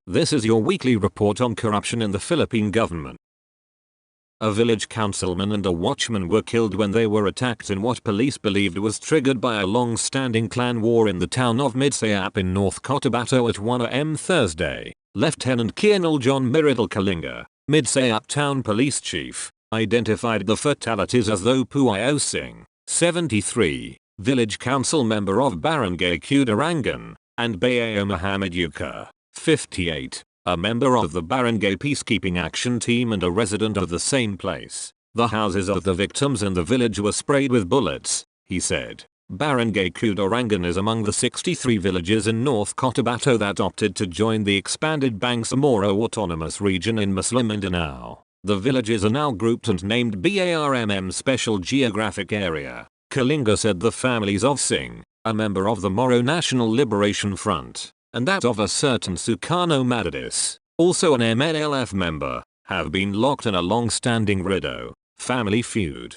This is your weekly report on corruption in the Philippine government. A village councilman and a watchman were killed when they were attacked in what police believed was triggered by a long-standing clan war in the town of Midsayap in North Cotabato at 1 a.m. Thursday. Lieutenant Colonel John Miridal Kalinga, Midsayap Town Police Chief, identified the fatalities as though Puayo Singh, 73, village council member of Barangay Kudarangan, and Bayo Muhammad Yuka, 58, a member of the Barangay Peacekeeping Action Team and a resident of the same place. The houses of the victims in the village were sprayed with bullets, he said. Barangay Kudarangan is among the 63 villages in North Cotabato that opted to join the expanded Bangsamoro Autonomous Region in Muslim Mindanao. The villages are now grouped and named BARMM Special Geographic Area. Kalinga said the families of Singh, a member of the Moro National Liberation Front, and that of a certain Sukarno Madadis, also an MNLF member, have been locked in a long-standing Rido family feud.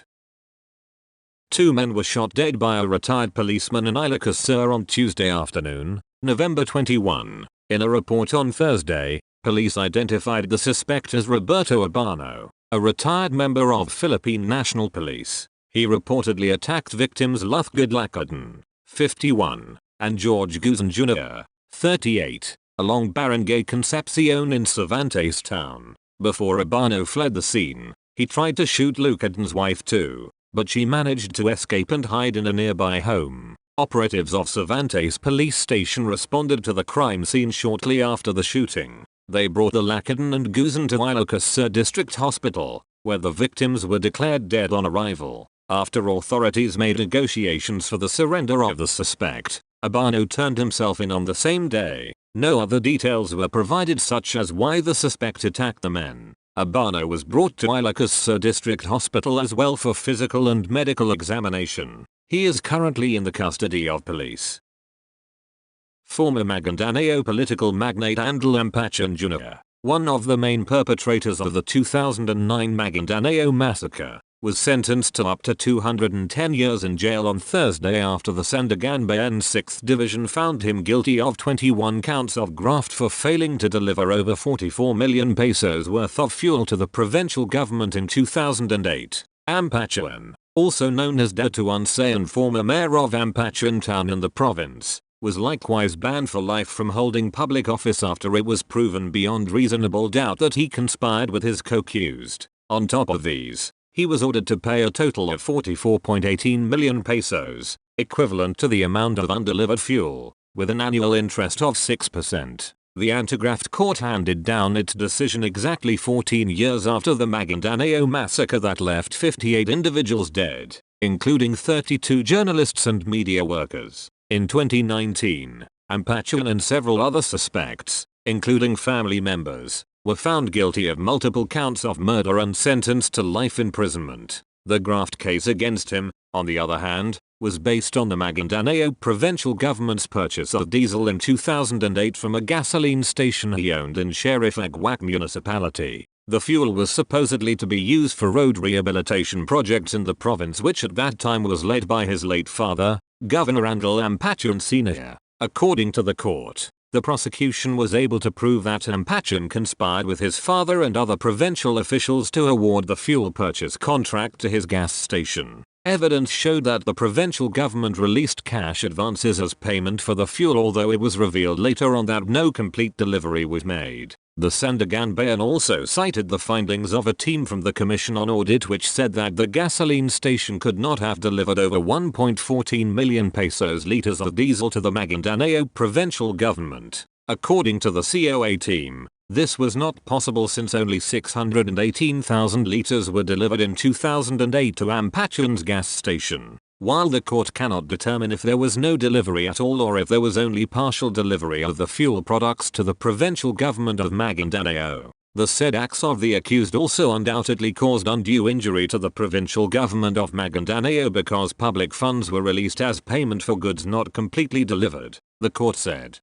2 men were shot dead by a retired policeman in Ilocos Sur on Tuesday afternoon, November 21. In a report on Thursday, police identified the suspect as Roberto Abano, a retired member of Philippine National Police. He reportedly attacked victims Luthgod Lacaden, 51, and George Guzan Jr., 38, along Barangay Concepcion in Cervantes town. Before Abano fled the scene, he tried to shoot Lucaden's wife too, but she managed to escape and hide in a nearby home. Operatives of Cervantes police station responded to the crime scene shortly after the shooting. They brought the Lacaden and Guzan to Ilocos Sur District Hospital, where the victims were declared dead on arrival. After authorities made negotiations for the surrender of the suspect, Abano turned himself in on the same day. No other details were provided, such as why the suspect attacked the men. Abano was brought to Ilocos Sur District Hospital as well for physical and medical examination. He is currently in the custody of police. Former Maguindanao political magnate Andal Ampachan Jr., one of the main perpetrators of the 2009 Maguindanao massacre, was sentenced to up to 210 years in jail on Thursday after the Sandiganbayan 6th Division found him guilty of 21 counts of graft for failing to deliver over 44 million pesos worth of fuel to the provincial government in 2008. Ampachan, also known as Datuan Sayan, former mayor of Ampachan town in the province, was likewise banned for life from holding public office after it was proven beyond reasonable doubt that he conspired with his co-accused. On top of these, he was ordered to pay a total of 44.18 million pesos, equivalent to the amount of undelivered fuel, with an annual interest of 6%. The anti-graft court handed down its decision exactly 14 years after the Maguindanao massacre that left 58 individuals dead, including 32 journalists and media workers. In 2019, Ampachan and several other suspects, including family members, were found guilty of multiple counts of murder and sentenced to life imprisonment. The graft case against him, on the other hand, was based on the Maguindanao provincial government's purchase of diesel in 2008 from a gasoline station he owned in Sheriff Agwak municipality. The fuel was supposedly to be used for road rehabilitation projects in the province, which at that time was led by his late father, Governor Andal Ampachan Sr. According to the court, the prosecution was able to prove that Ampachan conspired with his father and other provincial officials to award the fuel purchase contract to his gas station. Evidence showed that the provincial government released cash advances as payment for the fuel, although it was revealed later on that no complete delivery was made. The Sandiganbayan also cited the findings of a team from the Commission on Audit, which said that the gasoline station could not have delivered over 1.14 million pesos liters of diesel to the Maguindanao provincial government. According to the COA team, this was not possible since only 618,000 liters were delivered in 2008 to Ampachan's gas station. While the court cannot determine if there was no delivery at all or if there was only partial delivery of the fuel products to the provincial government of Maguindanao, the said acts of the accused also undoubtedly caused undue injury to the provincial government of Maguindanao because public funds were released as payment for goods not completely delivered, the court said.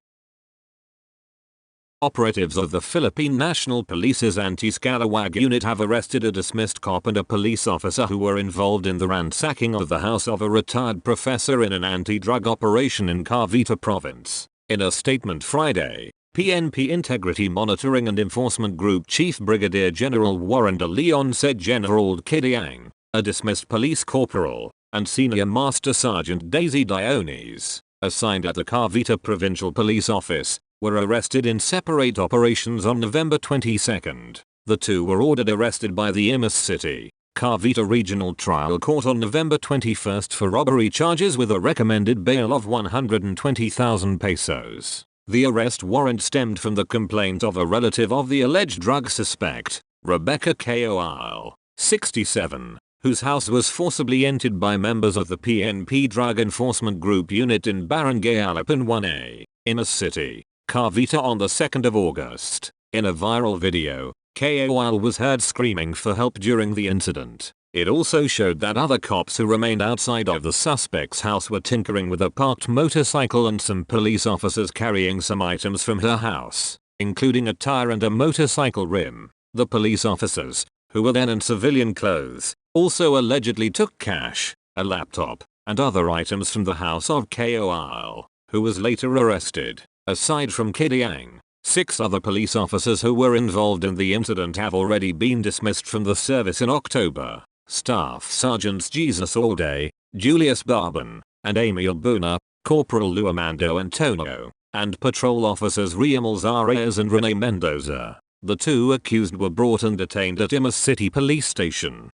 Operatives of the Philippine National Police's anti-scalawag unit have arrested a dismissed cop and a police officer who were involved in the ransacking of the house of a retired professor in an anti-drug operation in Cavite province. In a statement Friday, PNP Integrity Monitoring and Enforcement Group Chief Brigadier General Warren de Leon said General Kidiang, a dismissed police corporal, and Senior Master Sergeant Daisy Dionis, assigned at the Cavite Provincial Police Office, were arrested in separate operations on November 22. The two were ordered arrested by the Imus City, Cavite Regional Trial Court on November 21 for robbery charges with a recommended bail of 120,000 pesos. The arrest warrant stemmed from the complaint of a relative of the alleged drug suspect, Rebecca Koal, 67, whose house was forcibly entered by members of the PNP Drug Enforcement Group unit in Barangay Alipin 1A, Imus City, Cavite on the 2nd of August. In a viral video, Koal was heard screaming for help during the incident. It also showed that other cops who remained outside of the suspect's house were tinkering with a parked motorcycle and some police officers carrying some items from her house, including a tire and a motorcycle rim. The police officers, who were then in civilian clothes, also allegedly took cash, a laptop, and other items from the house of Koal, who was later arrested. Aside from Kidiang, 6 other police officers who were involved in the incident have already been dismissed from the service in October. Staff Sergeants Jesus Alday, Julius Barban, and Amy Albuna, Corporal Luamando Antonio, and Patrol Officers Riamel Zarez and Rene Mendoza. The 2 accused were brought and detained at Imus City Police Station.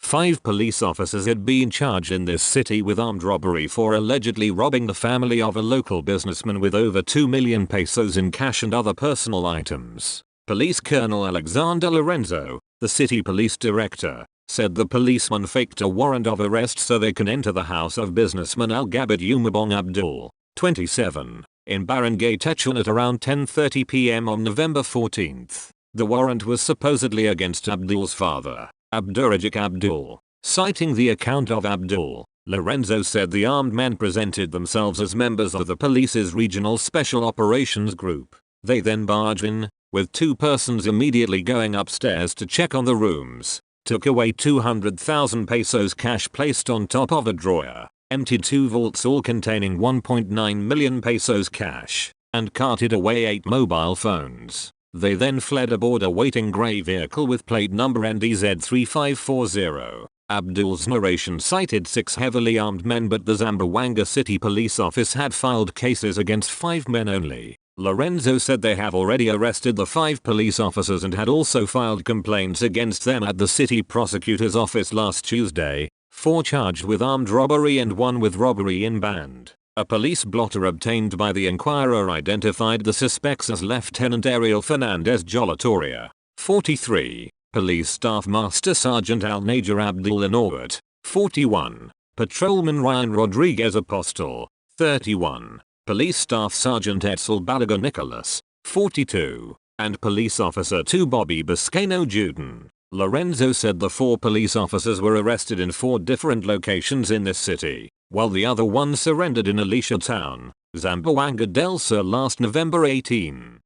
5 police officers had been charged in this city with armed robbery for allegedly robbing the family of a local businessman with over 2 million pesos in cash and other personal items. Police Colonel Alexander Lorenzo, the city police director, said the policeman faked a warrant of arrest so they can enter the house of businessman Algabid Umabong Abdul, 27, in Barangay Techon at around 10:30 p.m. on November 14. The warrant was supposedly against Abdul's father, Abdurajik Abdul. Citing the account of Abdul, Lorenzo said the armed men presented themselves as members of the police's regional special operations group. They then barged in, with 2 persons immediately going upstairs to check on the rooms, took away 200,000 pesos cash placed on top of a drawer, emptied 2 vaults all containing 1.9 million pesos cash, and carted away 8 mobile phones. They then fled aboard a waiting grey vehicle with plate number NDZ3540. Abdul's narration cited 6 heavily armed men, but the Zamboanga City Police Office had filed cases against 5 men only. Lorenzo said they have already arrested the 5 police officers and had also filed complaints against them at the city prosecutor's office last Tuesday, 4 charged with armed robbery and 1 with robbery in band. A police blotter obtained by the Inquirer identified the suspects as Lieutenant Ariel Fernandez Jolatoria, 43, Police Staff Master Sergeant Alnajar Abdul Inawat, 41, Patrolman Ryan Rodriguez Apostol, 31, Police Staff Sergeant Edsel Balaga Nicholas, 42, and Police Officer 2 Bobby Biscayno Juden. Lorenzo said the 4 police officers were arrested in 4 different locations in this city, while the other one surrendered in Alicia Town, Zamboanga del Sur last November 18.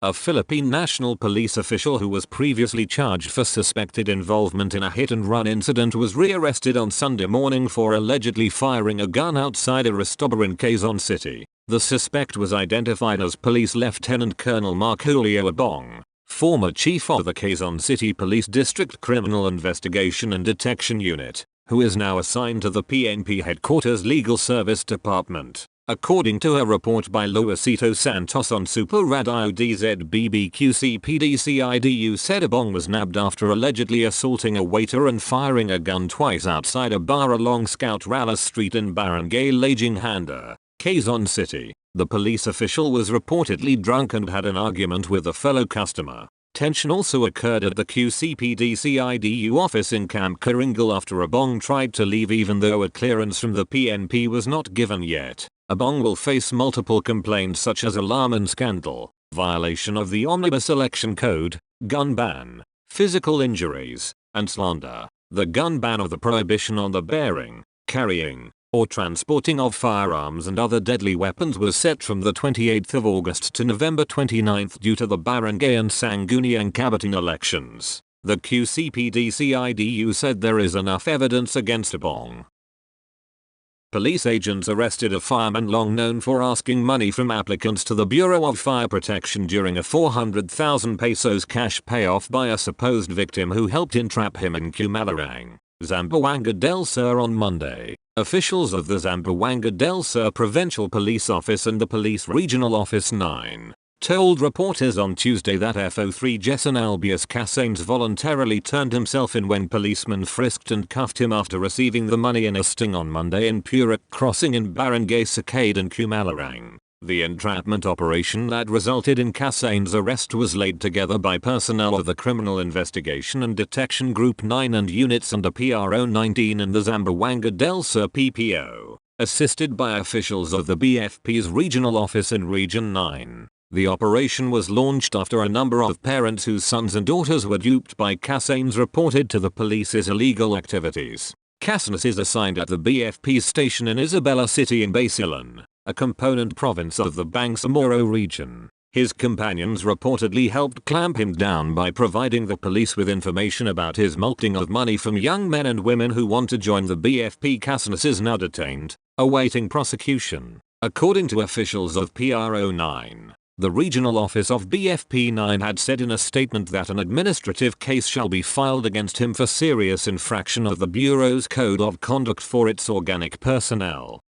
A Philippine National Police official who was previously charged for suspected involvement in a hit-and-run incident was rearrested on Sunday morning for allegedly firing a gun outside a restaurant in Quezon City. The suspect was identified as Police Lieutenant Colonel Mark Julio Abong, former chief of the Quezon City Police District Criminal Investigation and Detection Unit, who is now assigned to the PNP Headquarters Legal Service Department. According to a report by Luisito Santos on Super Radio DZBBQCPDCIDU, said Abong was nabbed after allegedly assaulting a waiter and firing a gun twice outside a bar along Scout Rallis Street in Barangay Laginghanda, Quezon City. The police official was reportedly drunk and had an argument with a fellow customer. Tension also occurred at the QCPDCIDU office in Camp Karingal after Abong tried to leave even though a clearance from the PNP was not given yet. Abong will face multiple complaints such as alarm and scandal, violation of the Omnibus Election Code, gun ban, physical injuries, and slander. The gun ban or the prohibition on the bearing, carrying, or transporting of firearms and other deadly weapons was set from the 28th of August to November 29th due to the Barangay and Sangguniang Cavite elections. The QCPD-CIDU said there is enough evidence against Abong. Police agents arrested a fireman long known for asking money from applicants to the Bureau of Fire Protection during a 400,000 pesos cash payoff by a supposed victim who helped entrap him in Cumalarang, Zamboanga del Sur on Monday. Officials of the Zamboanga del Sur Provincial Police Office and the Police Regional Office 9 told reporters on Tuesday that FO3 Jason Albius Casanes voluntarily turned himself in when policemen frisked and cuffed him after receiving the money in a sting on Monday in Purat Crossing in Barangay Sacade and Cumalarang. The entrapment operation that resulted in Casanes' arrest was laid together by personnel of the Criminal Investigation and Detection Group 9 and units under PRO 19 in the Zamboanga del Sur PPO, assisted by officials of the BFP's regional office in Region 9. The operation was launched after a number of parents whose sons and daughters were duped by Casanes reported to the police's illegal activities. Casanes is assigned at the BFP station in Isabela City in Basilan, a component province of the Bangsamoro region. His companions reportedly helped clamp him down by providing the police with information about his mulcting of money from young men and women who want to join the BFP. Casanes is now detained, awaiting prosecution, according to officials of PRO 9. The regional office of BFP 9 had said in a statement that an administrative case shall be filed against him for serious infraction of the Bureau's Code of Conduct for its organic personnel.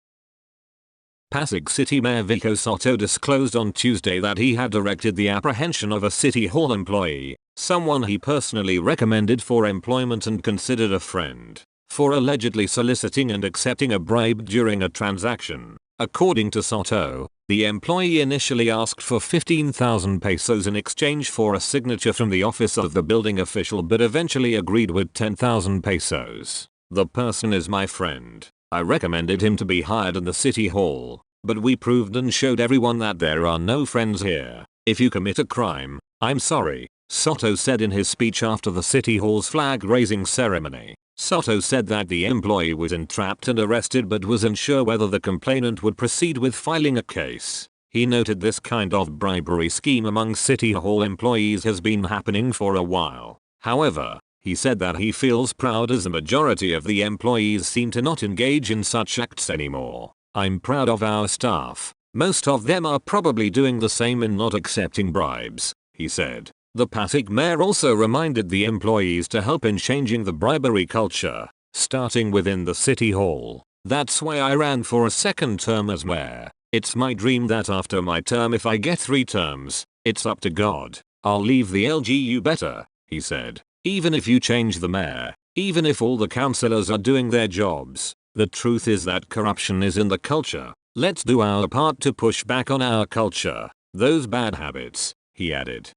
Pasig City Mayor Vico Soto disclosed on Tuesday that he had directed the apprehension of a City Hall employee, someone he personally recommended for employment and considered a friend, for allegedly soliciting and accepting a bribe during a transaction. According to Soto, the employee initially asked for 15,000 pesos in exchange for a signature from the office of the building official but eventually agreed with 10,000 pesos. The person is my friend. I recommended him to be hired in the City Hall, but we proved and showed everyone that there are no friends here. If you commit a crime, I'm sorry, Soto said in his speech after the City Hall's flag-raising ceremony. Soto said that the employee was entrapped and arrested but was unsure whether the complainant would proceed with filing a case. He noted this kind of bribery scheme among City Hall employees has been happening for a while. However, he said that he feels proud as the majority of the employees seem to not engage in such acts anymore. I'm proud of our staff. Most of them are probably doing the same in not accepting bribes, he said. The Pasig mayor also reminded the employees to help in changing the bribery culture, starting within the City Hall. That's why I ran for a second term as mayor. It's my dream that after my term, if I get 3 terms, it's up to God, I'll leave the LGU better, he said. Even if you change the mayor, even if all the councillors are doing their jobs, the truth is that corruption is in the culture. Let's do our part to push back on our culture, those bad habits, he added.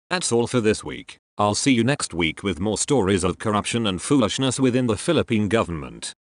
That's all for this week. I'll see you next week with more stories of corruption and foolishness within the Philippine government.